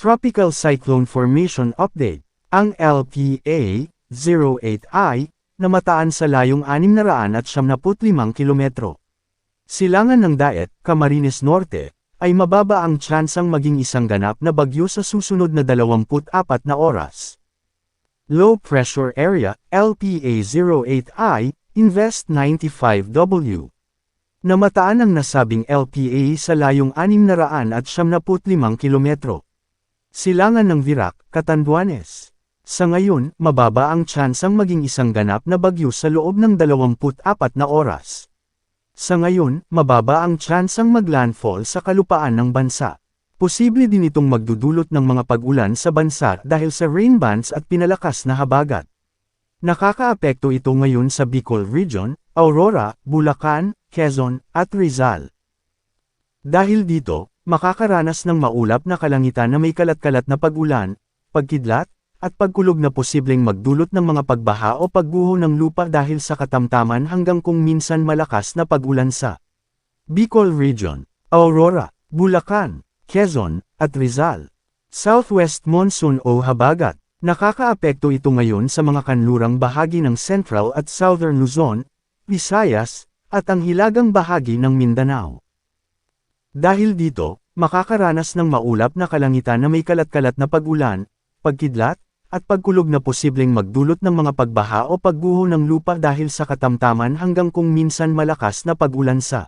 Tropical Cyclone Formation Update. Ang LPA-08I, na mataan sa layong 675 kilometro. Silangan ng Daet, Camarines Norte, ay mababa ang tsansang maging isang ganap na bagyo sa susunod na 24 na oras. Low Pressure Area, LPA-08I, Invest 95W. Namataan ang nasabing LPA sa layong 675 kilometro. Silangan ng Virac, Catanduanes. Sa ngayon, mababa ang tsansang maging isang ganap na bagyo sa loob ng 24 na oras. Sa ngayon, mababa ang tsansang maglandfall sa kalupaan ng bansa. Posible din itong magdudulot ng mga pag-ulan sa bansa dahil sa rain bands at pinalakas na habagat. Nakakaapekto ito ngayon sa Bicol Region, Aurora, Bulacan, Quezon, at Rizal. Dahil dito, makakaranas ng maulap na kalangitan na may kalat-kalat na pag-ulan, pagkidlat, at pagkulog na posibleng magdulot ng mga pagbaha o pagguho ng lupa dahil sa katamtaman hanggang kung minsan malakas na pag-ulan sa Bicol Region, Aurora, Bulacan, Quezon, at Rizal. Southwest Monsoon o habagat. Nakakaapekto ito ngayon sa mga kanlurang bahagi ng Central at Southern Luzon, Visayas, at ang hilagang bahagi ng Mindanao. Dahil dito, makakaranas ng maulap na kalangitan na may kalat-kalat na pag-ulan, pagkidlat, at pagkulog na posibleng magdulot ng mga pagbaha o pagguho ng lupa dahil sa katamtaman hanggang kung minsan malakas na pag-ulan sa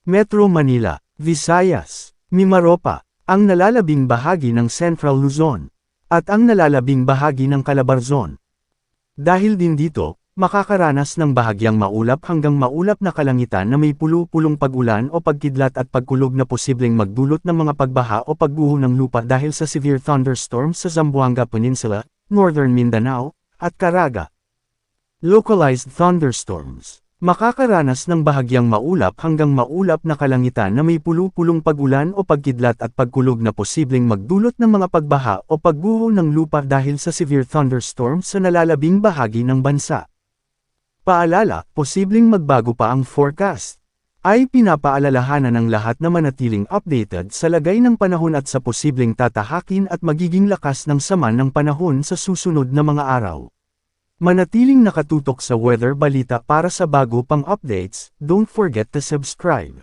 Metro Manila, Visayas, Mimaropa, ang nalalabing bahagi ng Central Luzon, at ang nalalabing bahagi ng Calabarzon. Dahil din dito, makakaranas ng bahagyang maulap hanggang maulap na kalangitan na may pulo-pulong pag-ulan o pagkidlat at pagkulog na posibleng magdulot ng mga pagbaha o pagguho ng lupa dahil sa severe thunderstorms sa Zamboanga Peninsula, Northern Mindanao, at Caraga. Localized thunderstorms. Makakaranas ng bahagyang maulap hanggang maulap na kalangitan na may pulo-pulong pag-ulan o pagkidlat at pagkulog na posibleng magdulot ng mga pagbaha o pagguho ng lupa dahil sa severe thunderstorms sa nalalabing bahagi ng bansa. Paalala, posibleng magbago pa ang forecast. Ay pinapaalalahanan ng lahat na manatiling updated sa lagay ng panahon at sa posibleng tatahakin at magiging lakas ng sama ng panahon sa susunod na mga araw. Manatiling nakatutok sa Weather Balita para sa bago pang updates, don't forget to subscribe.